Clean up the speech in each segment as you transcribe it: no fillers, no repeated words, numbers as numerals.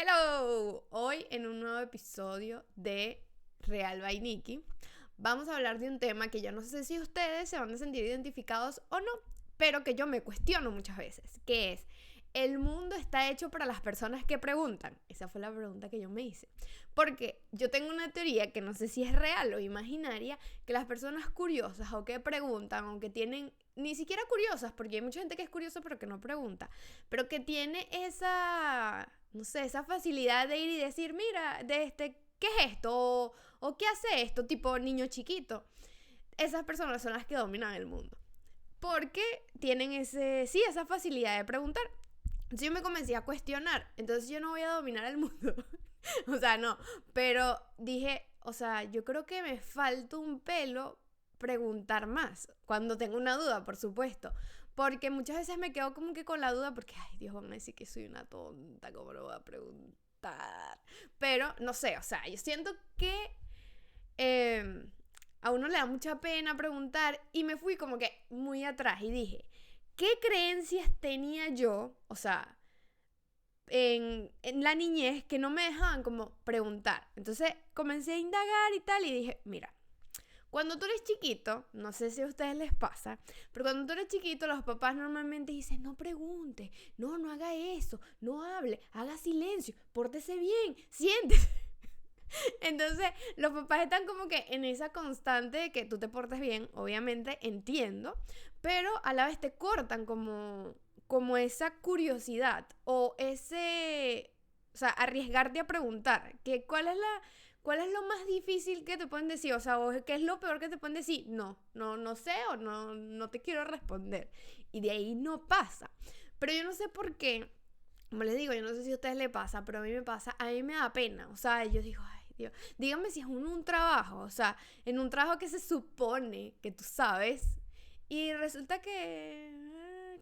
Hello, hoy en un nuevo episodio de Real by Nikki vamos a hablar de un tema que yo no sé si ustedes se van a sentir identificados o no, pero que yo me cuestiono muchas veces, que es: ¿el mundo está hecho para las personas que preguntan? Esa fue la pregunta que yo me hice, porque yo tengo una teoría que no sé si es real o imaginaria, que las personas curiosas o que preguntan o que tienen, ni siquiera curiosas, porque hay mucha gente que es curiosa pero que no pregunta, pero que tiene esa, no sé, esa facilidad de ir y decir, mira, ¿qué es esto? O ¿qué hace esto? Tipo niño chiquito. Esas personas son las que dominan el mundo. Porque tienen esa facilidad de preguntar. Entonces yo me comencé a cuestionar. Entonces yo no voy a dominar el mundo. O sea, no. Pero dije, o sea, yo creo que me falta un pelo preguntar más. Cuando tengo una duda, por supuesto. Porque muchas veces me quedo como que con la duda porque, ay, Dios, van a decir que soy una tonta, ¿cómo lo voy a preguntar? Pero, no sé, o sea, yo siento que eh, a uno le da mucha pena preguntar y me fui como que muy atrás y dije, ¿qué creencias tenía yo? O sea, en la niñez que no me dejaban como preguntar. Entonces comencé a indagar y tal y dije, mira, cuando tú eres chiquito, no sé si a ustedes les pasa, pero cuando tú eres chiquito los papás normalmente dicen, no pregunte, no haga eso, no hable, haga silencio, pórtese bien, siéntese. Entonces, los papás están como que en esa constante de que tú te portes bien, obviamente, entiendo, pero a la vez te cortan como esa curiosidad o o sea, arriesgarte a preguntar, que cuál es lo más difícil que te pueden decir, o sea, o qué es lo peor que te pueden decir, no sé o no te quiero responder. Y de ahí no pasa. Pero yo no sé por qué, como les digo, yo no sé si a ustedes les pasa, pero a mí me pasa, a mí me da pena, o sea, yo digo, ay, Dios, dígame si es un trabajo, o sea, en un trabajo que se supone que tú sabes y resulta que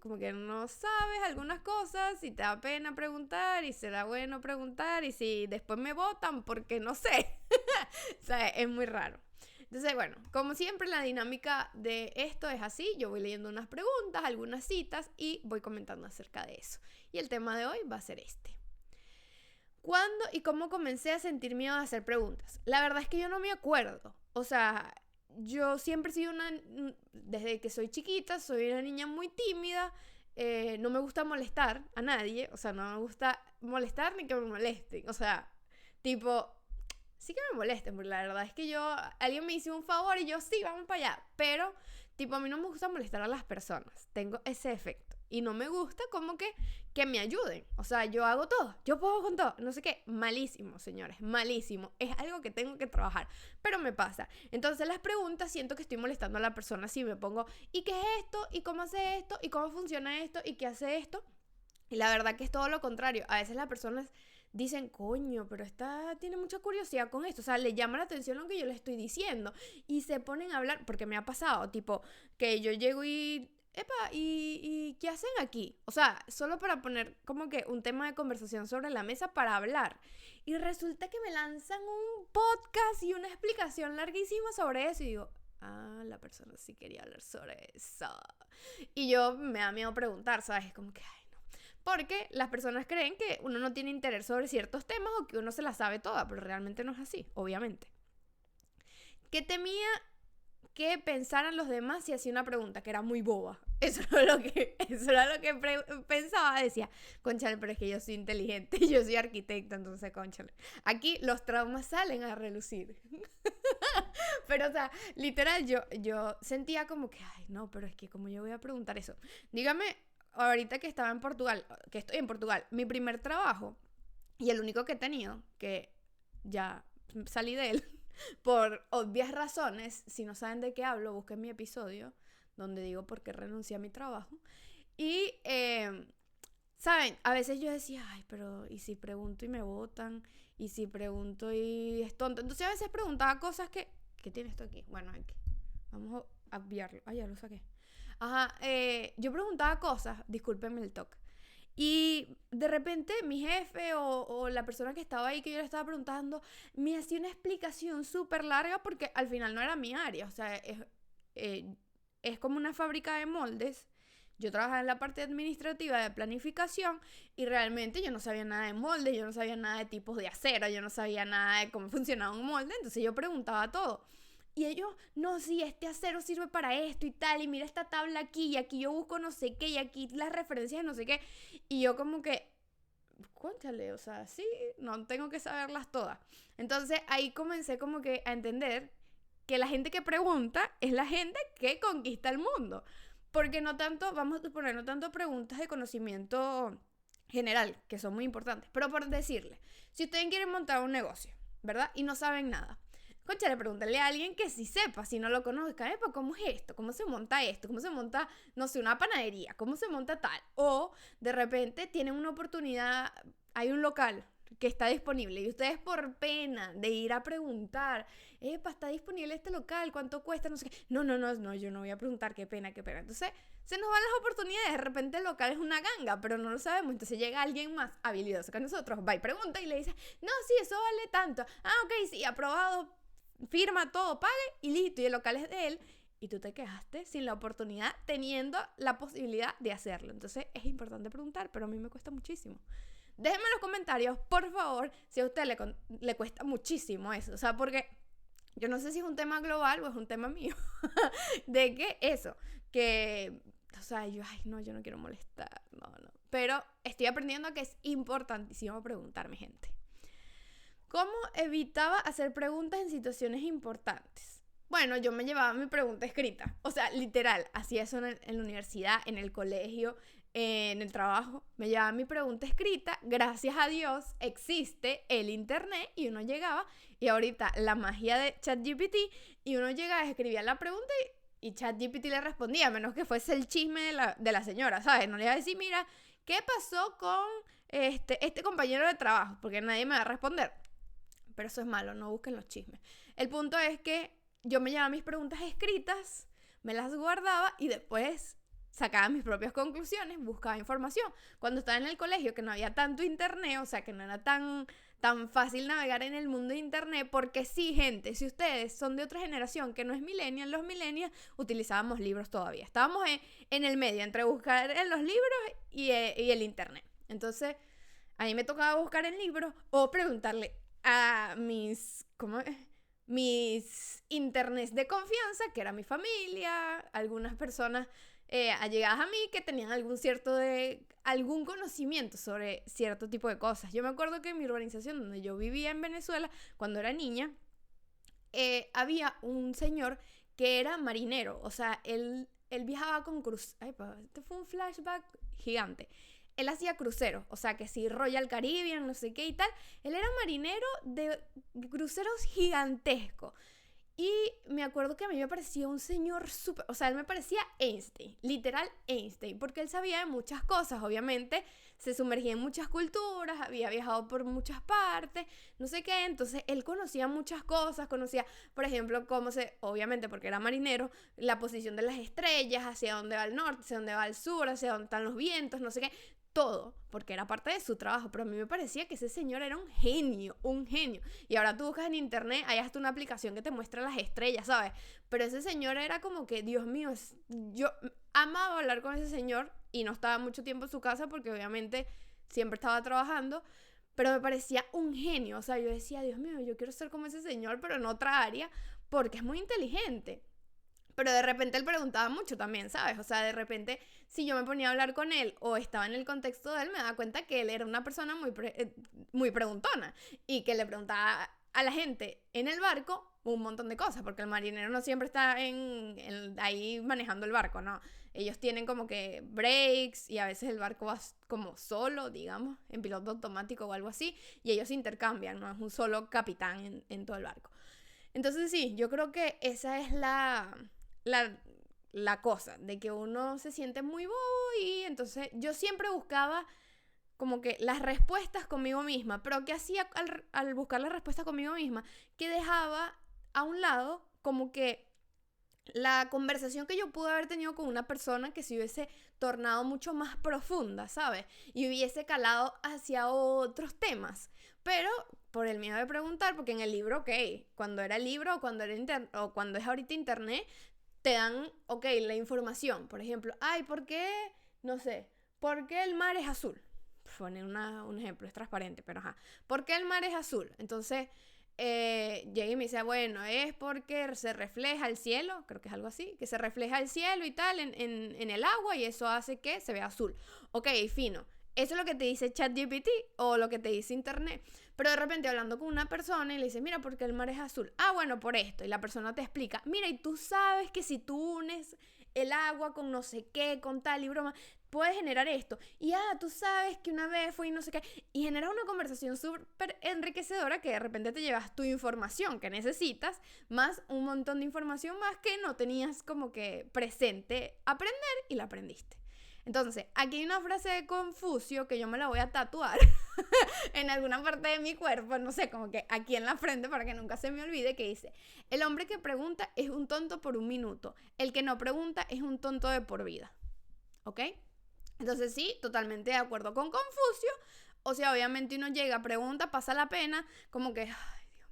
como que no sabes algunas cosas y te da pena preguntar y será bueno preguntar y si después me votan porque no sé, o sea, es muy raro. Entonces, bueno, como siempre la dinámica de esto es así, yo voy leyendo unas preguntas, algunas citas y voy comentando acerca de eso. Y el tema de hoy va a ser este. ¿Cuándo y cómo comencé a sentir miedo de hacer preguntas? La verdad es que yo no me acuerdo. O sea, yo siempre he sido desde que soy chiquita, soy una niña muy tímida. No me gusta molestar a nadie. O sea, no me gusta molestar ni que me molesten. O sea, tipo, sí que me molesten, porque la verdad es que alguien me hizo un favor y yo, sí, vamos para allá. Pero, tipo, a mí no me gusta molestar a las personas. Tengo ese efecto. Y no me gusta como que me ayuden. O sea, yo hago todo. Yo puedo con todo. No sé qué. Malísimo, señores. Malísimo. Es algo que tengo que trabajar. Pero me pasa. Entonces las preguntas siento que estoy molestando a la persona si me pongo, ¿y qué es esto? ¿Y cómo hace esto? ¿Y cómo funciona esto? ¿Y qué hace esto? Y la verdad que es todo lo contrario. A veces las personas dicen, coño, pero esta tiene mucha curiosidad con esto. O sea, le llama la atención lo que yo le estoy diciendo. Y se ponen a hablar, porque me ha pasado, tipo, que yo llego y... Epa, ¿y qué hacen aquí? O sea, solo para poner como que un tema de conversación sobre la mesa para hablar. Y resulta que me lanzan un podcast y una explicación larguísima sobre eso. Y digo, ah, la persona sí quería hablar sobre eso. Y yo me da miedo preguntar, ¿sabes? Es como que, ay, porque las personas creen que uno no tiene interés sobre ciertos temas o que uno se la sabe toda, pero realmente no es así, obviamente. ¿Qué temía que pensaran los demás si hacía una pregunta que era muy boba? Eso era lo que pensaba. Decía, cónchale, pero es que yo soy inteligente, yo soy arquitecta, entonces, cónchale. Aquí los traumas salen a relucir. Pero, o sea, literal, yo sentía como que, ay, no, pero es que como yo voy a preguntar eso. Dígame, ahorita que estaba en Portugal, que estoy en Portugal, mi primer trabajo y el único que he tenido, que ya salí de él por obvias razones. Si no saben de qué hablo, busquen mi episodio donde digo por qué renuncié a mi trabajo. Y, ¿saben? A veces yo decía, ay, pero ¿y si pregunto y me votan? ¿Y si pregunto y es tonto? Entonces a veces preguntaba cosas que... ¿Qué tiene esto aquí? Bueno, aquí. Vamos a obviarlo. Ah, ya lo saqué. Ajá, yo preguntaba cosas, discúlpenme el toque. Y de repente mi jefe o la persona que estaba ahí que yo le estaba preguntando me hacía una explicación súper larga porque al final no era mi área. O sea, eh, es como una fábrica de moldes. Yo trabajaba en la parte administrativa de planificación y realmente yo no sabía nada de molde, yo no sabía nada de tipos de acero, yo no sabía nada de cómo funcionaba un molde, entonces yo preguntaba todo. Y ellos, no, sí, este acero sirve para esto y tal, y mira esta tabla aquí, y aquí yo busco no sé qué, y aquí las referencias de no sé qué. Y yo como que, cónchale, o sea, sí, no tengo que saberlas todas. Entonces ahí comencé como que a entender que la gente que pregunta es la gente que conquista el mundo. Porque no tanto, vamos a suponer, no tanto preguntas de conocimiento general, que son muy importantes, pero por decirle, si ustedes quieren montar un negocio, ¿verdad? Y no saben nada. Concha, pregúntale a alguien que sí sepa, si no lo conozca, epa, ¿cómo es esto? ¿Cómo se monta esto? ¿Cómo se monta, no sé, una panadería? ¿Cómo se monta tal? O de repente tienen una oportunidad, hay un local que está disponible y ustedes por pena de ir a preguntar, epa, está disponible este local, ¿cuánto cuesta? No sé qué. No, yo no voy a preguntar, qué pena, qué pena. Entonces, se nos van las oportunidades, de repente el local es una ganga, pero no lo sabemos, entonces llega alguien más habilidoso que nosotros, va y pregunta y le dice, no, sí, eso vale tanto. Ah, ok, sí, aprobado, firma todo, pague y listo, y el local es de él. Y tú te quedaste sin la oportunidad teniendo la posibilidad de hacerlo. Entonces es importante preguntar, pero a mí me cuesta muchísimo. Déjenme en los comentarios, por favor, si a usted le cuesta muchísimo eso. O sea, porque yo no sé si es un tema global o es un tema mío. De que eso, que, o sea, yo, ay, no, yo no quiero molestar, no. Pero estoy aprendiendo que es importantísimo preguntarme, gente. ¿Cómo evitaba hacer preguntas en situaciones importantes? Bueno, yo me llevaba mi pregunta escrita. O sea, literal, hacía eso en la universidad, en el colegio, en el trabajo. Me llevaba mi pregunta escrita. Gracias a Dios existe el internet y uno llegaba. Y ahorita la magia de ChatGPT, y uno llegaba, escribía la pregunta y ChatGPT le respondía, a menos que fuese el chisme de la señora, ¿sabes? No le iba a decir, mira, ¿qué pasó con este compañero de trabajo? Porque nadie me va a responder. Pero eso es malo, no busquen los chismes. El punto es que yo me llevaba mis preguntas escritas, me las guardaba y después sacaba mis propias conclusiones, buscaba información. Cuando estaba en el colegio, que no había tanto internet, o sea, que no era tan fácil navegar en el mundo de internet, porque sí, gente, si ustedes son de otra generación que no es millennial, los millennials utilizábamos libros todavía. Estábamos en el medio, entre buscar en los libros y el internet. Entonces, a mí me tocaba buscar en libros o preguntarle a mis internets de confianza, que era mi familia, algunas personas allegadas a mí que tenían algún conocimiento sobre cierto tipo de cosas. Yo me acuerdo que en mi urbanización donde yo vivía en Venezuela, cuando era niña, había un señor que era marinero, o sea, él viajaba con cruz. Ay, este fue un flashback gigante. Él hacía cruceros, o sea, que sí, Royal Caribbean, no sé qué y tal. Él era marinero de cruceros gigantescos. Y me acuerdo que a mí me parecía un señor súper, o sea, él me parecía Einstein, literal Einstein, porque él sabía de muchas cosas, obviamente, se sumergía en muchas culturas, había viajado por muchas partes, no sé qué, entonces él conocía muchas cosas, conocía, por ejemplo, obviamente porque era marinero, la posición de las estrellas, hacia dónde va el norte, hacia dónde va el sur, hacia dónde están los vientos, no sé qué, todo, porque era parte de su trabajo, pero a mí me parecía que ese señor era un genio, un genio. Y ahora tú buscas en internet, hay hasta una aplicación que te muestra las estrellas, ¿sabes? Pero ese señor era como que, Dios mío, yo amaba hablar con ese señor y no estaba mucho tiempo en su casa porque obviamente siempre estaba trabajando, pero me parecía un genio, o sea, yo decía, Dios mío, yo quiero ser como ese señor, pero en otra área, porque es muy inteligente. Pero de repente él preguntaba mucho también, ¿sabes? O sea, de repente, si yo me ponía a hablar con él o estaba en el contexto de él, me daba cuenta que él era una persona muy preguntona y que le preguntaba a la gente en el barco un montón de cosas, porque el marinero no siempre está ahí manejando el barco, ¿no? Ellos tienen como que breaks y a veces el barco va como solo, digamos, en piloto automático o algo así, y ellos intercambian, no es un solo capitán en todo el barco. Entonces sí, yo creo que esa es la cosa, de que uno se siente muy bobo y entonces yo siempre buscaba como que las respuestas conmigo misma, pero ¿qué hacía al buscar las respuestas conmigo misma? Que dejaba a un lado como que la conversación que yo pude haber tenido con una persona que se hubiese tornado mucho más profunda, ¿sabes? Y hubiese calado hacia otros temas. Pero por el miedo de preguntar, porque en el libro, ok, cuando era el libro o cuando es ahorita internet, te dan, ok, la información. Por ejemplo, ay, ¿por qué no sé, ¿por qué el mar es azul? Pone un ejemplo, es transparente, pero ajá. ¿Por qué el mar es azul? Entonces, llega y me dice, bueno, es porque se refleja el cielo, creo que es algo así, que se refleja el cielo y tal en el agua y eso hace que se vea azul. Ok, fino. Eso es lo que te dice ChatGPT o lo que te dice Internet. Pero de repente hablando con una persona y le dices, mira, ¿por qué el mar es azul? Ah, bueno, por esto. Y la persona te explica, mira, y tú sabes que si tú unes el agua con no sé qué, con tal y broma, puedes generar esto. Y tú sabes que una vez fui no sé qué. Y generas una conversación súper enriquecedora que de repente te llevas tu información que necesitas, más un montón de información más que no tenías como que presente aprender y la aprendiste. Entonces, aquí hay una frase de Confucio que yo me la voy a tatuar en alguna parte de mi cuerpo, no sé, como que aquí en la frente para que nunca se me olvide, que dice, el hombre que pregunta es un tonto por un minuto, el que no pregunta es un tonto de por vida. ¿Ok? Entonces sí, totalmente de acuerdo con Confucio. O sea, obviamente uno llega, pregunta, pasa la pena, como que, ay, Dios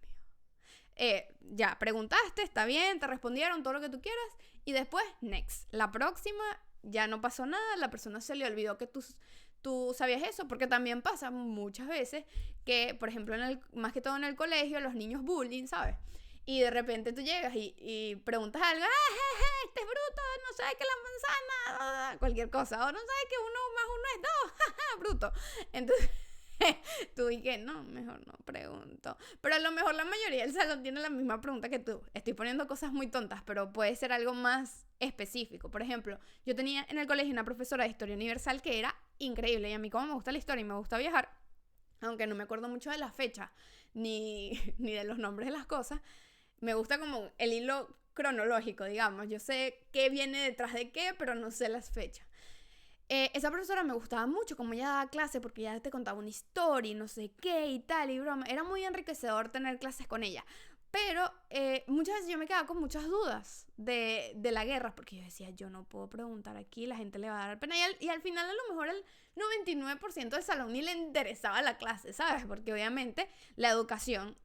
mío. Ya, preguntaste, está bien, te respondieron todo lo que tú quieras y después, next. La próxima ya no pasó nada, la persona se le olvidó que tú sabías eso, porque también pasa muchas veces que, por ejemplo, más que todo en el colegio, los niños bullying, ¿sabes? Y de repente tú llegas y preguntas algo, este es bruto, no sabe que la manzana, cualquier cosa, o no sabe que 1 más 1 es 2, bruto. Entonces, tú y que no, mejor no pregunto. Pero a lo mejor la mayoría del salón tiene la misma pregunta que tú. Estoy poniendo cosas muy tontas, pero puede ser algo más específico. Por ejemplo, yo tenía en el colegio una profesora de historia universal que era increíble, y a mí como me gusta la historia y me gusta viajar, aunque no me acuerdo mucho de la fecha ni de los nombres de las cosas, me gusta como el hilo cronológico, digamos. Yo sé qué viene detrás de qué, pero no sé las fechas. Esa profesora me gustaba mucho como ella daba clase porque ya te contaba una historia y no sé qué y tal y broma. Era muy enriquecedor tener clases con ella. Pero muchas veces yo me quedaba con muchas dudas de la guerra porque yo decía, yo no puedo preguntar aquí, la gente le va a dar pena. Y al final a lo mejor el 99% del salón ni le interesaba la clase, ¿sabes? Porque obviamente la educación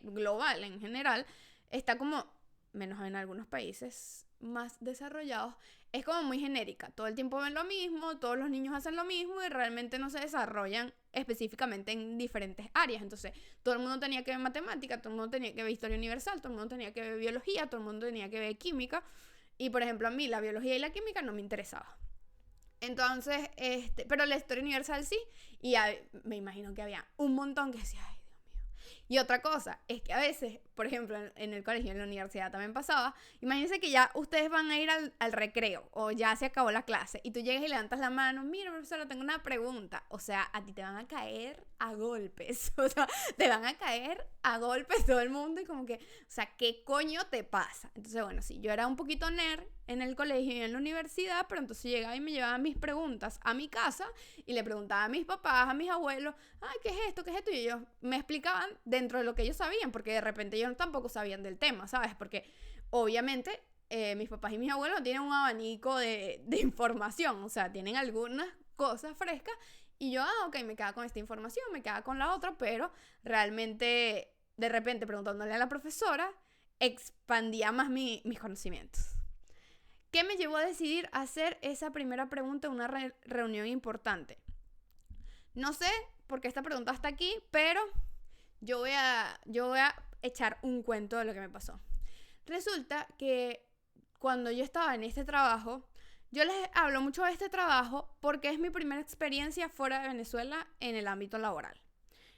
global en general está como, menos en algunos países más desarrollados, es como muy genérica. Todo el tiempo ven lo mismo, todos los niños hacen lo mismo y realmente no se desarrollan específicamente en diferentes áreas. Entonces, todo el mundo tenía que ver matemática, todo el mundo tenía que ver historia universal, todo el mundo tenía que ver biología, todo el mundo tenía que ver química. Y por ejemplo, a mí la biología y la química no me interesaba. Entonces, pero la historia universal sí. Y me imagino que había un montón que decía, ay, Dios mío. Y otra cosa es que a veces, por ejemplo, en el colegio, en la universidad también pasaba, imagínense que ya ustedes van a ir al recreo o ya se acabó la clase y tú llegas y levantas la mano, mira, profesora, tengo una pregunta. O sea, a ti te van a caer a golpes. O sea, te van a caer a golpes todo el mundo y como que, o sea, ¿qué coño te pasa? Entonces, bueno, sí, yo era un poquito nerd en el colegio y en la universidad, pero entonces llegaba y me llevaba mis preguntas a mi casa y le preguntaba a mis papás, a mis abuelos, ay, ¿qué es esto? ¿Qué es esto? Y ellos me explicaban dentro de lo que ellos sabían, porque de repente ellos tampoco sabían del tema, ¿sabes? Porque obviamente mis papás y mis abuelos tienen un abanico de información, o sea, tienen algunas cosas frescas y yo, ok, me quedaba con esta información, me quedaba con la otra, pero realmente de repente preguntándole a la profesora expandía más mis conocimientos. ¿Qué me llevó a decidir hacer esa primera pregunta en una reunión importante? No sé por qué esta pregunta está aquí, pero yo voy a echar un cuento de lo que me pasó. Resulta que cuando yo estaba en este trabajo, yo les hablo mucho de este trabajo porque es mi primera experiencia fuera de Venezuela en el ámbito laboral.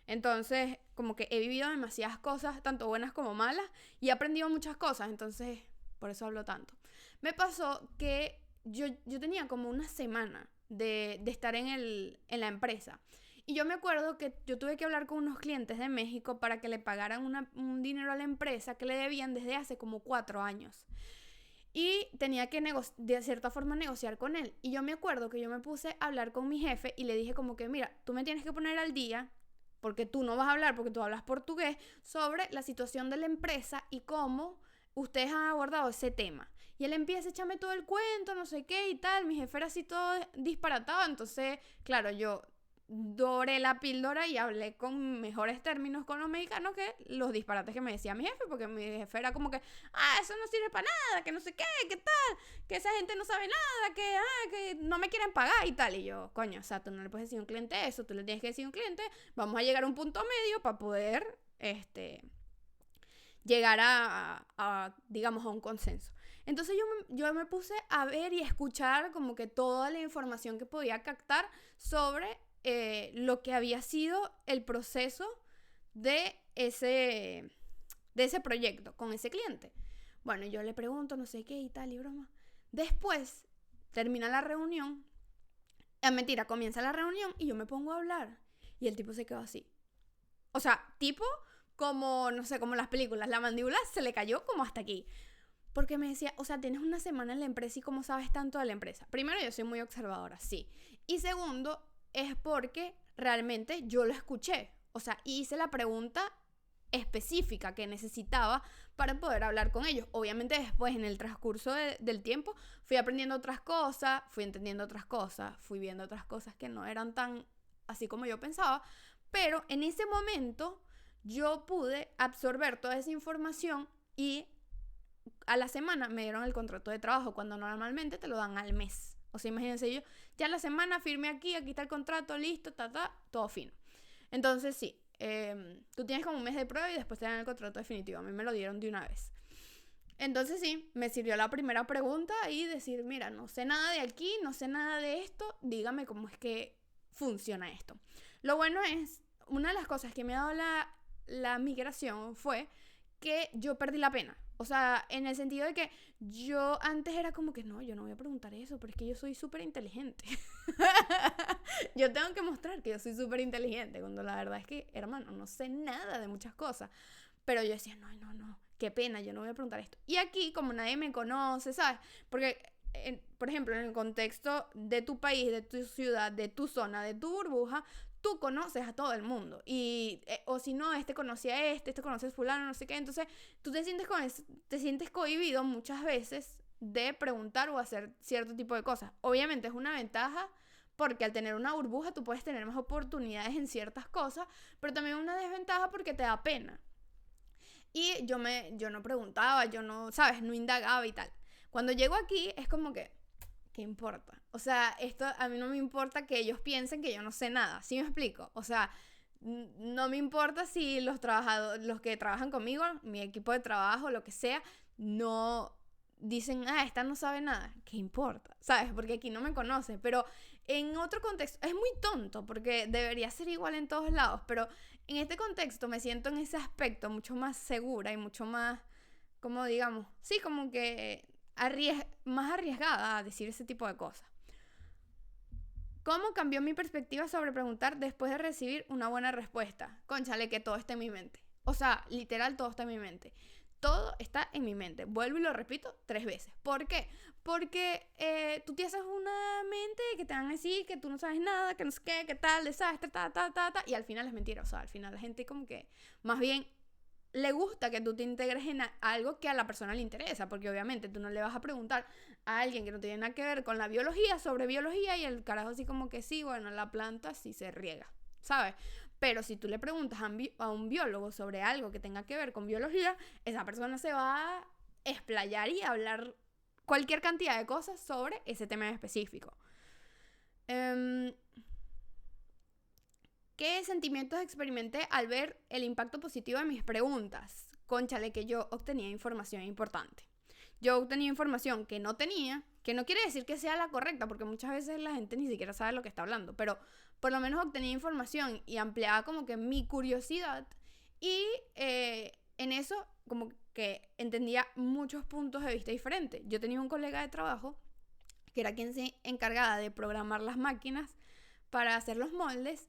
Entonces, como que he vivido demasiadas cosas, tanto buenas como malas, y he aprendido muchas cosas, entonces por eso hablo tanto. Me pasó que yo tenía como una semana de estar en la empresa. Y yo me acuerdo que yo tuve que hablar con unos clientes de México para que le pagaran un dinero a la empresa que le debían desde hace como 4 años. Y tenía que de cierta forma negociar con él. Y yo me acuerdo que yo me puse a hablar con mi jefe y le dije como que, mira, tú me tienes que poner al día, porque tú no vas a hablar, porque tú hablas portugués, sobre la situación de la empresa y cómo ustedes han abordado ese tema. Y él empieza a echarme todo el cuento, no sé qué y tal. Mi jefe era así todo disparatado. Entonces, claro, yo doré la píldora y hablé con mejores términos con los mexicanos que los disparates que me decía mi jefe, porque mi jefe era como que, eso no sirve para nada, que no sé qué tal, que esa gente no sabe nada, que no me quieren pagar y tal. Y yo, coño, o sea, tú no le puedes decir a un cliente eso, tú le tienes que decir a un cliente, vamos a llegar a un punto medio para poder, llegar digamos, a un consenso. Entonces yo me puse a ver y escuchar como que toda la información que podía captar sobre lo que había sido el proceso de ese proyecto con ese cliente. Bueno, yo le pregunto no sé qué y tal y broma. Después termina la reunión. Mentira, comienza la reunión y yo me pongo a hablar. Y el tipo se quedó así. O sea, tipo como, no sé, como las películas. La mandíbula se le cayó como hasta aquí. Porque me decía, o sea, tienes una semana en la empresa y cómo sabes tanto de la empresa. Primero, yo soy muy observadora, sí. Y segundo, es porque realmente yo lo escuché. O sea, hice la pregunta específica que necesitaba para poder hablar con ellos. Obviamente después, en el transcurso del tiempo, fui aprendiendo otras cosas, fui entendiendo otras cosas, fui viendo otras cosas que no eran tan así como yo pensaba. Pero en ese momento yo pude absorber toda esa información y a la semana me dieron el contrato de trabajo, cuando normalmente te lo dan al mes. O sea, imagínense yo, ya a la semana firmé aquí está el contrato, listo, todo fino. Entonces sí, tú tienes como un mes de prueba y después te dan el contrato definitivo. A mí me lo dieron de una vez. Entonces sí, me sirvió la primera pregunta y decir, mira, no sé nada de aquí, no sé nada de esto, dígame cómo es que funciona esto. Lo bueno es, una de las cosas que me ha dado la migración fue que yo perdí la pena. O sea, en el sentido de que yo antes era como que no, yo no voy a preguntar eso, pero es que yo soy súper inteligente. Yo tengo que mostrar que yo soy súper inteligente, cuando la verdad es que, hermano, no sé nada de muchas cosas. Pero yo decía, no, qué pena, yo no voy a preguntar esto. Y aquí, como nadie me conoce, ¿sabes? Porque, por ejemplo, en el contexto de tu país, de tu ciudad, de tu zona, de tu burbuja, tú conoces a todo el mundo. Y, o si no, conoce a este conoce a fulano, no sé qué. Entonces, tú te sientes cohibido muchas veces de preguntar o hacer cierto tipo de cosas. Obviamente es una ventaja porque al tener una burbuja tú puedes tener más oportunidades en ciertas cosas, pero también una desventaja porque te da pena. Y yo no preguntaba, yo no, ¿sabes? No indagaba y tal. Cuando llego aquí es como que, ¿qué importa? O sea, esto a mí no me importa que ellos piensen que yo no sé nada, ¿sí me explico? O sea, no me importa si los que trabajan conmigo, mi equipo de trabajo, lo que sea, no dicen, esta no sabe nada. ¿Qué importa? ¿Sabes? Porque aquí no me conoce, pero en otro contexto es muy tonto porque debería ser igual en todos lados, pero en este contexto me siento en ese aspecto mucho más segura y mucho más, como digamos, sí, como que más arriesgada a decir ese tipo de cosas. ¿Cómo cambió mi perspectiva sobre preguntar después de recibir una buena respuesta? Cónchale, que todo está en mi mente. O sea, literal, todo está en mi mente. Todo está en mi mente. Vuelvo y lo repito 3 veces. ¿Por qué? Porque tú te haces una mente que te van a decir que tú no sabes nada, que no sé qué, que tal, desastre, y al final es mentira. O sea, al final la gente como que más bien le gusta que tú te integres en algo que a la persona le interesa, porque obviamente tú no le vas a preguntar a alguien que no tiene nada que ver con la biología sobre biología y el carajo así como que sí, bueno, la planta sí se riega, ¿sabes? Pero si tú le preguntas a un biólogo sobre algo que tenga que ver con biología, esa persona se va a explayar y a hablar cualquier cantidad de cosas sobre ese tema en específico. ¿Qué sentimientos experimenté al ver el impacto positivo de mis preguntas? Cónchale, que yo obtenía información importante. Yo obtenía información que no tenía, que no quiere decir que sea la correcta, porque muchas veces la gente ni siquiera sabe lo que está hablando, pero por lo menos obtenía información y ampliaba como que mi curiosidad y en eso como que entendía muchos puntos de vista diferentes. Yo tenía un colega de trabajo que era quien se encargaba de programar las máquinas para hacer los moldes.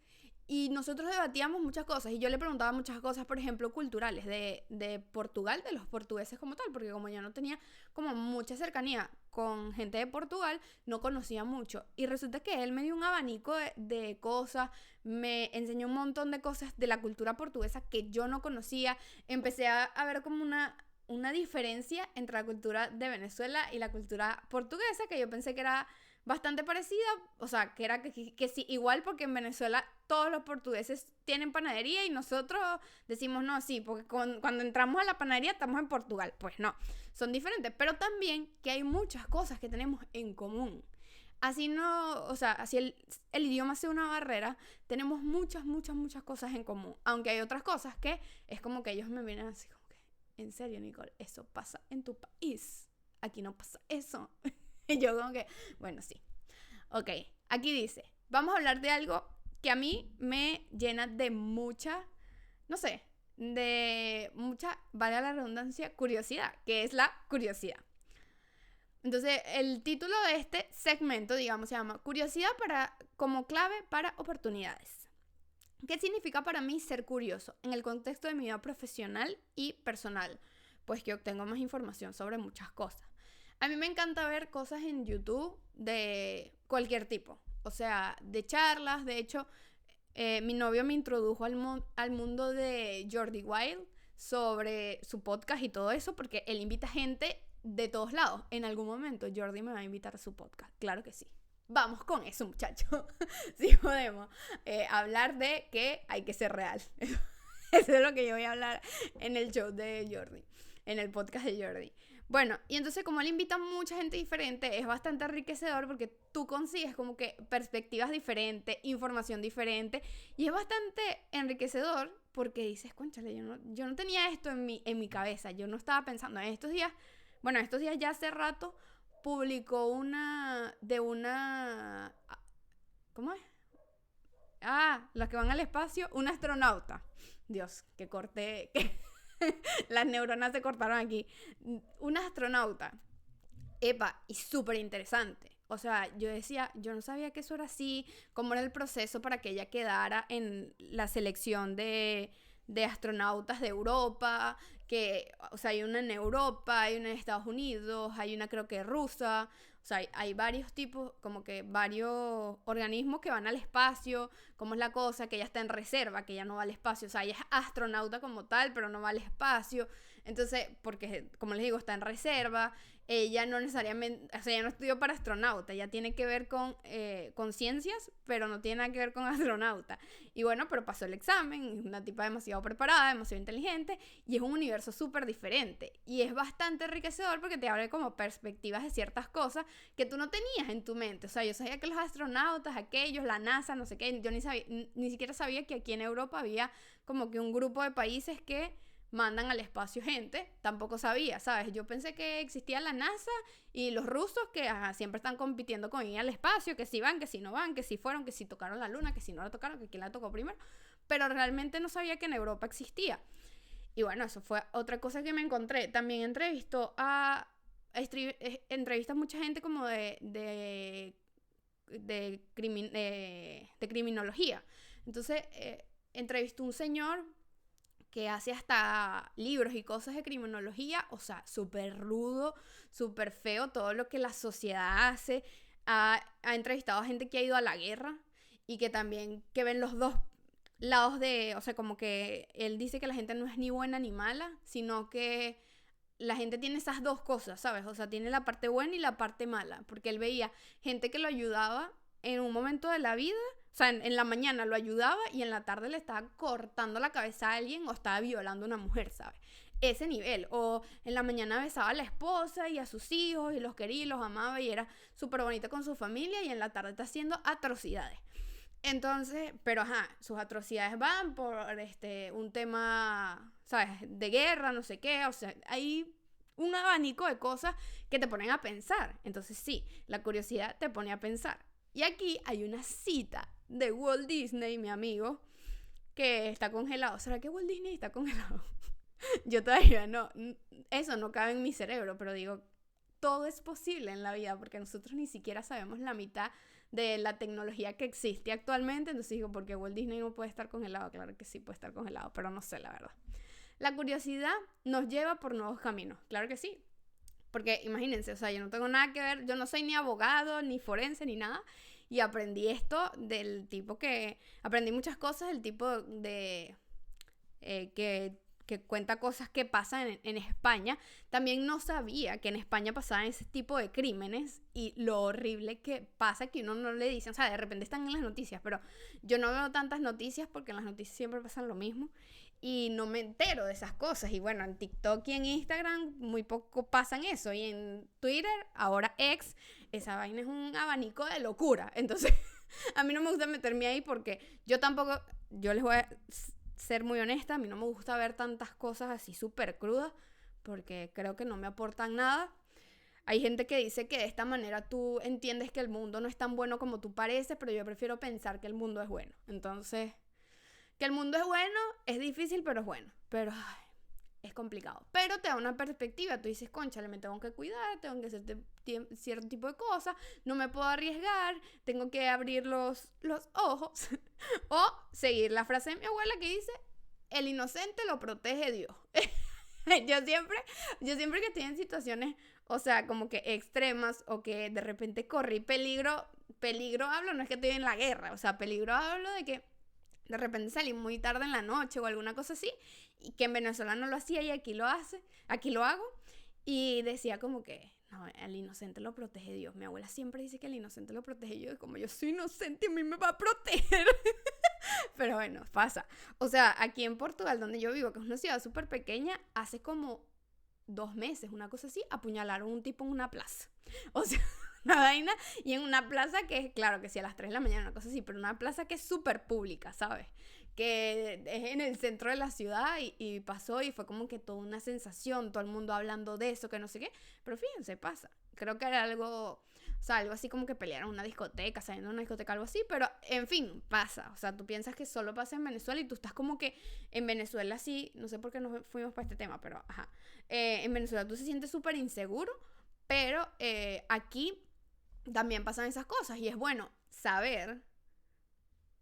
Y nosotros debatíamos muchas cosas y yo le preguntaba muchas cosas, por ejemplo, culturales de Portugal, de los portugueses como tal, porque como yo no tenía como mucha cercanía con gente de Portugal, no conocía mucho. Y resulta que él me dio un abanico de cosas, me enseñó un montón de cosas de la cultura portuguesa que yo no conocía. Empecé a ver como una diferencia entre la cultura de Venezuela y la cultura portuguesa, que yo pensé que era bastante parecida, o sea, que era que sí, igual porque en Venezuela todos los portugueses tienen panadería y nosotros decimos no, sí, porque cuando entramos a la panadería estamos en Portugal. Pues no, son diferentes, pero también que hay muchas cosas que tenemos en común. Así no, o sea, así el idioma sea una barrera, tenemos muchas, muchas, muchas cosas en común. Aunque hay otras cosas que es como que ellos me miran así como que, en serio, Nicole, eso pasa en tu país. Aquí no pasa eso. Y yo como que, bueno, sí. Ok, aquí dice, vamos a hablar de algo que a mí me llena de mucha, no sé, de mucha, valga la redundancia, curiosidad, que es la curiosidad. Entonces, el título de este segmento, digamos, se llama Curiosidad como clave para oportunidades. ¿Qué significa para mí ser curioso en el contexto de mi vida profesional y personal? Pues que obtengo más información sobre muchas cosas. A mí me encanta ver cosas en YouTube de cualquier tipo, o sea, de charlas. De hecho, mi novio me introdujo al mundo de Jordi Wild sobre su podcast y todo eso, porque él invita gente de todos lados. En algún momento Jordi me va a invitar a su podcast, claro que sí. Vamos con eso, muchachos. Sí podemos hablar de que hay que ser real. Eso es lo que yo voy a hablar en el show de Jordi, en el podcast de Jordi. Bueno, y entonces como él invita a mucha gente diferente, es bastante enriquecedor porque tú consigues como que perspectivas diferentes, información diferente, y es bastante enriquecedor porque dices, cónchale, yo no tenía esto en mi cabeza, yo no estaba pensando en estos días ya hace rato publicó ¿cómo es? Los que van al espacio, un astronauta. Dios, que corté, las neuronas se cortaron aquí. Un astronauta. Epa, y súper interesante. O sea, yo decía, yo no sabía que eso era así, cómo era el proceso para que ella quedara en la selección de astronautas de Europa, que, o sea, hay una en Europa, hay una en Estados Unidos, hay una creo que rusa. O sea, hay varios tipos, como que varios organismos que van al espacio. ¿Cómo es la cosa? Que ella está en reserva, que ella no va al espacio. O sea, ella es astronauta como tal, pero no va al espacio. Entonces, porque, como les digo, está en reserva. Ella no necesariamente, o sea, ella no estudió para astronauta, ella tiene que ver con ciencias, pero no tiene nada que ver con astronauta. Y bueno, pero pasó el examen, es una tipa demasiado preparada, demasiado inteligente, y es un universo súper diferente. Y es bastante enriquecedor porque te abre como perspectivas de ciertas cosas que tú no tenías en tu mente. O sea, yo sabía que los astronautas, aquellos, la NASA, no sé qué, yo ni siquiera sabía que aquí en Europa había como que un grupo de países que mandan al espacio gente, tampoco sabía, ¿sabes? Yo pensé que existía la NASA y los rusos que siempre están compitiendo con ir al espacio, que si van, que si no van, que si fueron, que si tocaron la luna, que si no la tocaron, que quién la tocó primero, pero realmente no sabía que en Europa existía. Y bueno, eso fue otra cosa que me encontré. También entrevistó entrevista a mucha gente como de criminología. Entonces, entrevistó un señor que hace hasta libros y cosas de criminología, o sea, súper rudo, súper feo, todo lo que la sociedad hace. Ha entrevistado a gente que ha ido a la guerra y que también, que ven los dos lados o sea, como que él dice que la gente no es ni buena ni mala, sino que la gente tiene esas dos cosas, ¿sabes? O sea, tiene la parte buena y la parte mala, porque él veía gente que lo ayudaba en un momento de la vida. O sea, en la mañana lo ayudaba y en la tarde le estaba cortando la cabeza a alguien o estaba violando a una mujer, ¿sabes? Ese nivel. O en la mañana besaba a la esposa y a sus hijos y los quería y los amaba y era súper bonito con su familia, y en la tarde está haciendo atrocidades. Entonces, pero sus atrocidades van por un tema, ¿sabes? De guerra, no sé qué. O sea, hay un abanico de cosas que te ponen a pensar. Entonces sí, la curiosidad te pone a pensar. Y aquí hay una cita de Walt Disney, mi amigo, que está congelado. ¿Será que Walt Disney está congelado? Yo todavía no. Eso no cabe en mi cerebro, pero digo, todo es posible en la vida porque nosotros ni siquiera sabemos la mitad de la tecnología que existe actualmente. Entonces digo, ¿por qué Walt Disney no puede estar congelado? Claro que sí puede estar congelado, pero no sé la verdad. La curiosidad nos lleva por nuevos caminos. Claro que sí. Porque imagínense, o sea, yo no tengo nada que ver, yo no soy ni abogado, ni forense, ni nada. Y aprendí esto del tipo que... Aprendí muchas cosas del tipo de... que que cuenta cosas que pasan en España. También no sabía que en España pasaban ese tipo de crímenes y lo horrible que pasa que uno no le dice, o sea, de repente están en las noticias, pero yo no veo tantas noticias porque en las noticias siempre pasan lo mismo y no me entero de esas cosas. Y bueno, en TikTok y en Instagram muy poco pasan eso, y en Twitter, ahora X, esa vaina es un abanico de locura. Entonces a mí no me gusta meterme ahí porque yo tampoco, yo les voy a ser muy honesta, a mí no me gusta ver tantas cosas así súper crudas porque creo que no me aportan nada. Hay gente que dice que de esta manera tú entiendes que el mundo no es tan bueno como tú pareces, pero yo prefiero pensar que el mundo es bueno. Entonces, que el mundo es bueno es difícil, pero es bueno. Pero ay, es complicado. Pero te da una perspectiva. Tú dices, cónchale, me tengo que cuidar, tengo que hacer cierto tipo de cosas, no me puedo arriesgar, tengo que abrir los ojos. O seguir la frase de mi abuela que dice, el inocente lo protege Dios. Yo siempre que estoy en situaciones, o sea, como que extremas o que de repente corrí peligro hablo, no es que estoy en la guerra, o sea, peligro hablo de que de repente salí muy tarde en la noche o alguna cosa así, y que en Venezuela no lo hacía y aquí lo hace, aquí lo hago, y decía como que, no, el inocente lo protege Dios. Mi abuela siempre dice que el inocente lo protege Dios, y como yo soy inocente, a mí me va a proteger. Pero bueno, pasa. O sea, aquí en Portugal, donde yo vivo, que es una ciudad súper pequeña, hace como 2 meses, una cosa así, apuñalaron a un tipo en una plaza. O sea, una vaina, y en una plaza que es, claro que sí, a las 3 de la mañana, una cosa así, pero una plaza que es súper pública, ¿sabes? Que es en el centro de la ciudad y pasó y fue como que toda una sensación, todo el mundo hablando de eso, que no sé qué, pero fíjense, pasa. Creo que era algo, o sea, algo así como que pelearon en una discoteca, saliendo de una discoteca, algo así, pero en fin, pasa. O sea, tú piensas que solo pasa en Venezuela y tú estás como que en Venezuela sí, no sé por qué nos fuimos para este tema, pero ajá. En Venezuela tú se sientes súper inseguro, pero aquí también pasan esas cosas y es bueno saber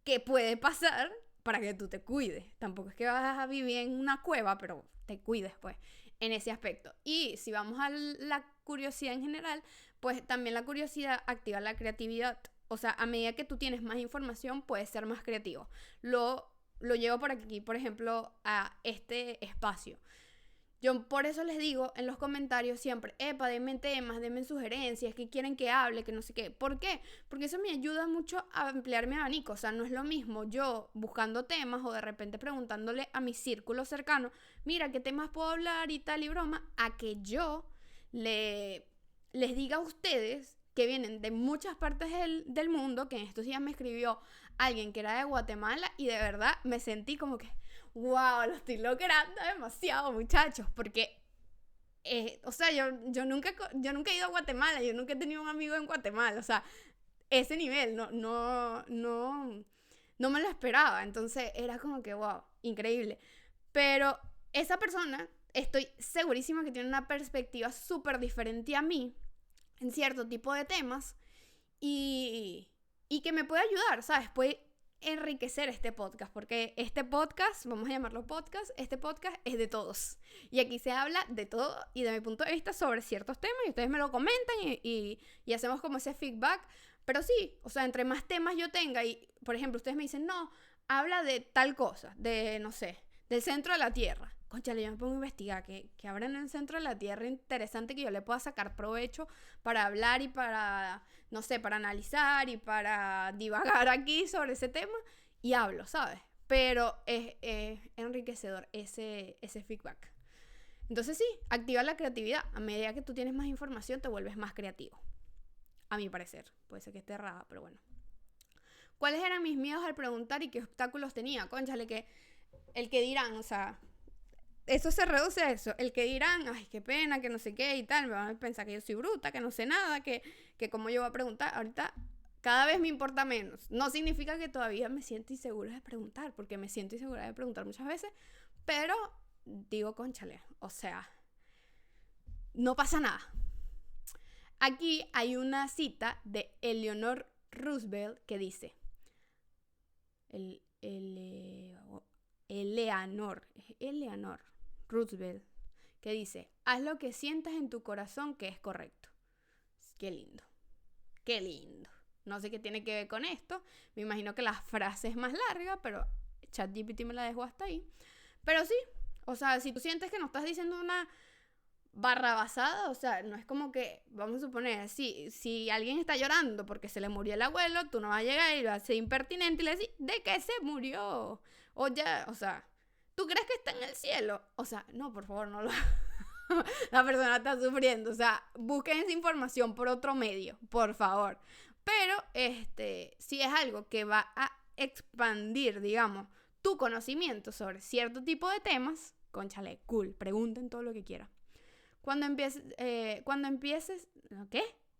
qué puede pasar para que tú te cuides. Tampoco es que vas a vivir en una cueva, pero te cuides, pues, en ese aspecto. Y si vamos a la curiosidad en general, pues también la curiosidad activa la creatividad. O sea, a medida que tú tienes más información, puedes ser más creativo. Lo llevo por aquí, por ejemplo, a este espacio. Yo por eso les digo en los comentarios siempre, epa, denme temas, denme sugerencias, que quieren que hable, que no sé qué. ¿Por qué? Porque eso me ayuda mucho a ampliar mi abanico. O sea, no es lo mismo yo buscando temas o de repente preguntándole a mi círculo cercano, mira, ¿qué temas puedo hablar y tal y broma? A que yo les diga a ustedes que vienen de muchas partes del mundo, que en estos días me escribió alguien que era de Guatemala y de verdad me sentí como que wow, lo estoy logrando demasiado, muchachos, porque, o sea, yo nunca he ido a Guatemala, yo nunca he tenido un amigo en Guatemala, o sea, ese nivel, no me lo esperaba, entonces era como que, wow, increíble, pero esa persona, estoy segurísima que tiene una perspectiva súper diferente a mí, en cierto tipo de temas, y que me puede ayudar, ¿sabes? Puede enriquecer este podcast, porque este podcast, vamos a llamarlo podcast, este podcast es de todos. Y aquí se habla de todo y de mi punto de vista sobre ciertos temas y ustedes me lo comentan y hacemos como ese feedback. Pero sí, o sea, entre más temas yo tenga y, por ejemplo, ustedes me dicen, no, habla de tal cosa, de, no sé, del centro de la Tierra. Cónchale, yo me pongo a investigar que abran en el centro de la Tierra interesante que yo le pueda sacar provecho para hablar y para, no sé, para analizar y para divagar aquí sobre ese tema y hablo, ¿sabes? Pero es enriquecedor ese feedback. Entonces sí, activa la creatividad. A medida que tú tienes más información te vuelves más creativo. A mi parecer. Puede ser que esté errada, pero bueno. ¿Cuáles eran mis miedos al preguntar y qué obstáculos tenía? Cónchale, que el que dirán, o sea, eso se reduce a eso. El que dirán, ay, qué pena, que no sé qué y tal, me van a pensar que yo soy bruta, que no sé nada, que cómo yo voy a preguntar. Ahorita cada vez me importa menos. No significa que todavía me siento insegura de preguntar, porque me siento insegura de preguntar muchas veces, pero digo, cónchale, o sea, no pasa nada. Aquí hay una cita de Eleanor Roosevelt que dice, Eleanor Roosevelt, que dice, haz lo que sientas en tu corazón que es correcto. Qué lindo, qué lindo. No sé qué tiene que ver con esto. Me imagino que la frase es más larga, pero ChatGPT me la dejó hasta ahí. Pero sí, O sea, si tú sientes que no estás diciendo una barrabasada, o sea, no es como que, vamos a suponer, si alguien está llorando porque se le murió el abuelo, tú no vas a llegar y vas a ser impertinente y le decís, ¿de qué se murió? O ya, o sea, ¿tú crees que está en el cielo? O sea, no, por favor, no lo la persona está sufriendo, o sea, busquen esa información por otro medio, por favor. Pero, si es algo que va a expandir, digamos, tu conocimiento sobre cierto tipo de temas, cónchale, cool, pregunten todo lo que quieran. ¿Qué?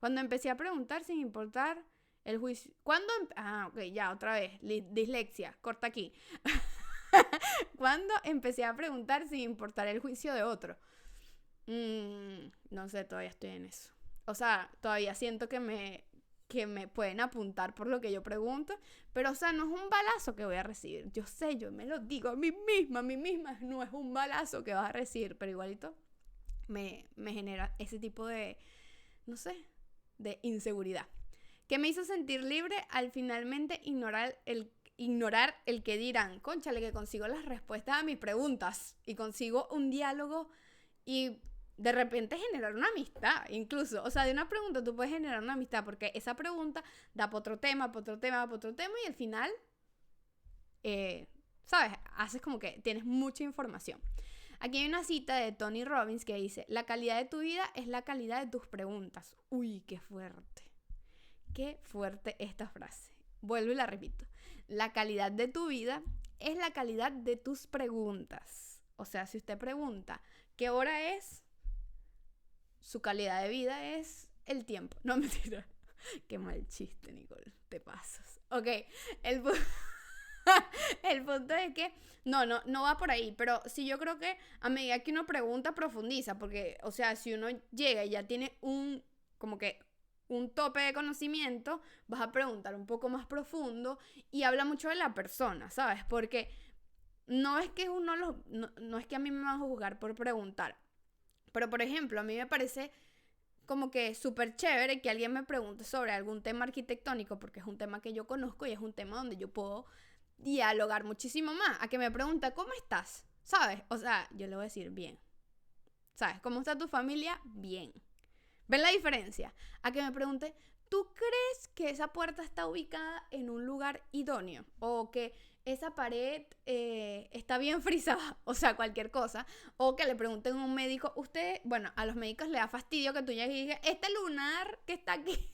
Cuando empecé a preguntar sin importar el juicio. Ok, ya, otra vez, dislexia, corta aquí. Cuando empecé a preguntar sin importar el juicio de otro. No sé, todavía estoy en eso. O sea, todavía siento que me pueden apuntar por lo que yo pregunto, pero o sea, no es un balazo que voy a recibir. Yo sé, yo me lo digo a mí misma, no es un balazo que vas a recibir, pero igualito me genera ese tipo de, no sé, de inseguridad. Que me hizo sentir libre al finalmente ignorar el que dirán. Cónchale, que consigo las respuestas a mis preguntas y consigo un diálogo y de repente generar una amistad, incluso. O sea, de una pregunta tú puedes generar una amistad porque esa pregunta da para otro tema, y al final, ¿sabes? Haces como que tienes mucha información. Aquí hay una cita de Tony Robbins que dice, la calidad de tu vida es la calidad de tus preguntas. Uy, qué fuerte. Qué fuerte esta frase. Vuelvo y la repito. La calidad de tu vida es la calidad de tus preguntas. O sea, si usted pregunta, ¿qué hora es? Su calidad de vida es el tiempo. No, mentira. Qué mal chiste, Nicole. Te pasas. Ok, el punto es que no va por ahí, pero sí yo creo que a medida que uno pregunta, profundiza, porque, o sea, si uno llega y ya tiene como que un tope de conocimiento, vas a preguntar un poco más profundo y habla mucho de la persona, ¿sabes? Porque no es que no es que a mí me van a juzgar por preguntar, pero por ejemplo, a mí me parece como que súper chévere que alguien me pregunte sobre algún tema arquitectónico, porque es un tema que yo conozco y es un tema donde yo puedo dialogar muchísimo más. A que me pregunta, ¿cómo estás? ¿Sabes? O sea, yo le voy a decir bien. ¿Sabes? ¿Cómo está tu familia? Bien. ¿Ven la diferencia? A que me pregunte, ¿tú crees que esa puerta está ubicada en un lugar idóneo? O que esa pared está bien frisada, o sea, cualquier cosa. O que le pregunten a un médico, bueno, a los médicos le da fastidio que tú llegues y digas, este lunar que está aquí,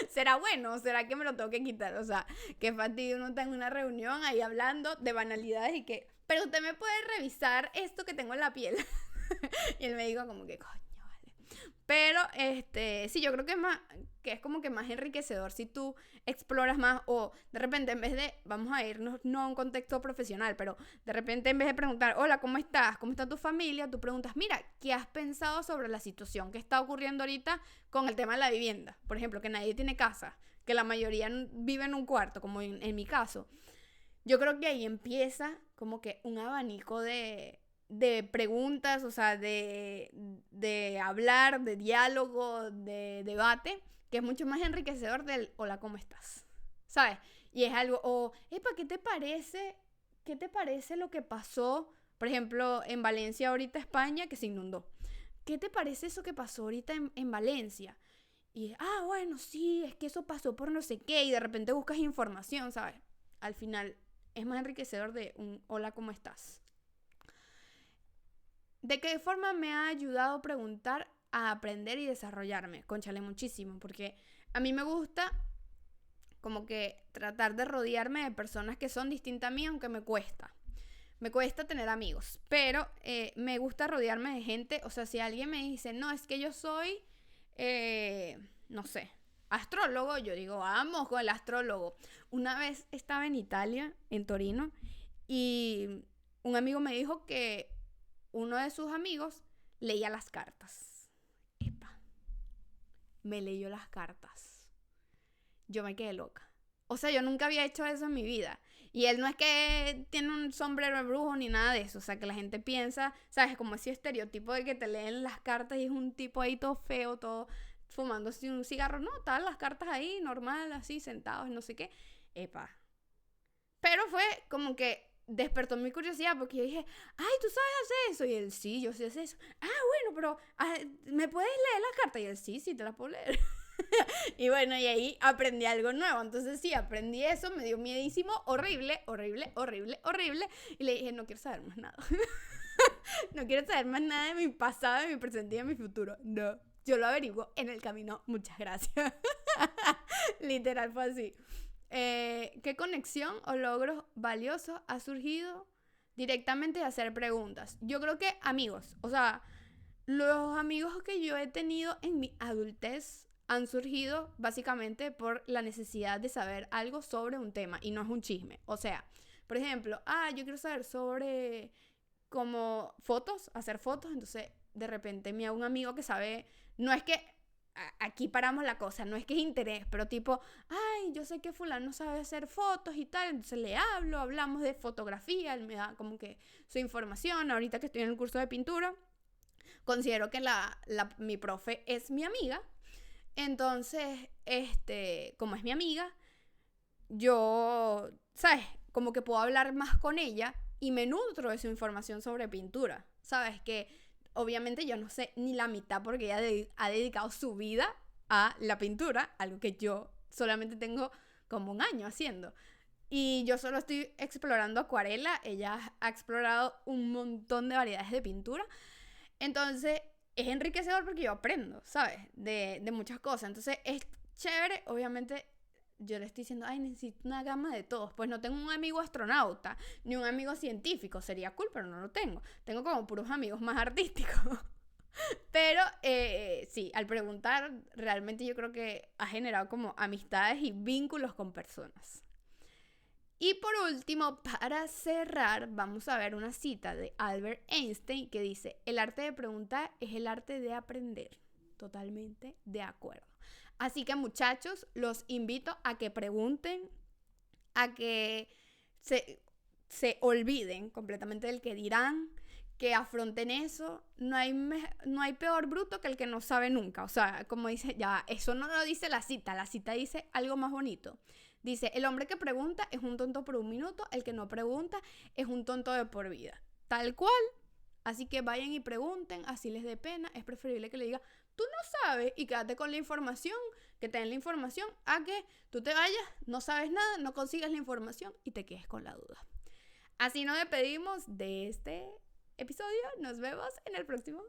¿será bueno? ¿Será que me lo tengo que quitar? O sea, qué fastidio uno está en una reunión ahí hablando de banalidades y que, pero usted me puede revisar esto que tengo en la piel. Y el médico como que, coño, vale. Pero, sí, yo creo que es como que más enriquecedor si tú exploras más o de repente en vez de, vamos a irnos no a un contexto profesional, pero de repente en vez de preguntar, hola, ¿cómo estás? ¿Cómo está tu familia? Tú preguntas, mira, ¿qué has pensado sobre la situación que está ocurriendo ahorita con el tema de la vivienda? Por ejemplo, que nadie tiene casa, que la mayoría vive en un cuarto, como en mi caso. Yo creo que ahí empieza como que un abanico de preguntas, o sea, de hablar, de diálogo, de debate, que es mucho más enriquecedor del hola, ¿cómo estás? ¿Sabes? Y es algo, epa, ¿qué te parece? ¿Qué te parece lo que pasó, por ejemplo, en Valencia ahorita, España, que se inundó? ¿Qué te parece eso que pasó ahorita en Valencia? Y, bueno, sí, es que eso pasó por no sé qué, y de repente buscas información, ¿sabes? Al final es más enriquecedor de un hola, ¿cómo estás? ¿De qué forma me ha ayudado a preguntar, a aprender y desarrollarme? Cónchale, muchísimo, porque a mí me gusta como que tratar de rodearme de personas que son distintas a mí, aunque me cuesta. Me cuesta tener amigos, pero me gusta rodearme de gente, o sea, si alguien me dice, no, es que yo soy, no sé, astrólogo, yo digo, vamos con el astrólogo. Una vez estaba en Italia, en Torino, y un amigo me dijo que uno de sus amigos leía las cartas. Epa, me leyó las cartas. Yo me quedé loca. O sea, yo nunca había hecho eso en mi vida. Y él no es que tiene un sombrero de brujo ni nada de eso. O sea, que la gente piensa, ¿sabes? Como ese estereotipo de que te leen las cartas y es un tipo ahí todo feo, todo fumándose un cigarro. No, estaban las cartas ahí, normal, así, sentados, no sé qué. Epa. Pero fue como que despertó mi curiosidad porque yo dije, ay, ¿tú sabes hacer eso? Y él, sí, yo sé hacer eso. Ah, bueno, pero ¿me puedes leer las cartas? Y él, sí, sí, te las puedo leer. Y bueno, y ahí aprendí algo nuevo. Entonces sí, aprendí eso, me dio miedísimo, horrible, horrible, horrible, horrible. Y le dije, no quiero saber más nada. No quiero saber más nada de mi pasado, de mi presente y de mi futuro. No, yo lo averiguo en el camino. Muchas gracias. Literal fue así. ¿Qué conexión o logros valiosos ha surgido directamente de hacer preguntas? Yo creo que amigos, o sea, los amigos que yo he tenido en mi adultez han surgido básicamente por la necesidad de saber algo sobre un tema y no es un chisme. O sea, por ejemplo, yo quiero saber sobre como fotos, hacer fotos, entonces de repente me hago un amigo que sabe, no es que aquí paramos la cosa, no es que es interés, pero tipo, ay, yo sé que fulano sabe hacer fotos y tal, entonces le hablo, hablamos de fotografía, él me da como que su información, ahorita que estoy en el curso de pintura, considero que mi profe es mi amiga, entonces, como es mi amiga, yo, ¿sabes? Como que puedo hablar más con ella y me nutro de su información sobre pintura, ¿sabes? Que obviamente yo no sé ni la mitad porque ella ha dedicado su vida a la pintura, algo que yo solamente tengo como un año haciendo. Y yo solo estoy explorando acuarela, ella ha explorado un montón de variedades de pintura. Entonces, es enriquecedor porque yo aprendo, ¿sabes? De muchas cosas. Entonces, es chévere, obviamente yo le estoy diciendo, ay, necesito una gama de todos. Pues no tengo un amigo astronauta, ni un amigo científico. Sería cool, pero no lo tengo. Tengo como puros amigos más artísticos. Pero sí, al preguntar, realmente yo creo que ha generado como amistades y vínculos con personas. Y por último, para cerrar, vamos a ver una cita de Albert Einstein que dice, el arte de preguntar es el arte de aprender. Totalmente de acuerdo. Así que muchachos, los invito a que pregunten, a que se olviden completamente del que dirán, que afronten eso. No hay peor bruto que el que no sabe nunca. O sea, como dice, ya, eso no lo dice la cita dice algo más bonito. Dice, el hombre que pregunta es un tonto por un minuto, el que no pregunta es un tonto de por vida. Tal cual. Así que vayan y pregunten, así les dé pena. Es preferible que le diga, tú no sabes y quédate con la información, que te den la información, a que tú te vayas, no sabes nada, no consigas la información y te quedes con la duda. Así nos despedimos de este episodio. Nos vemos en el próximo.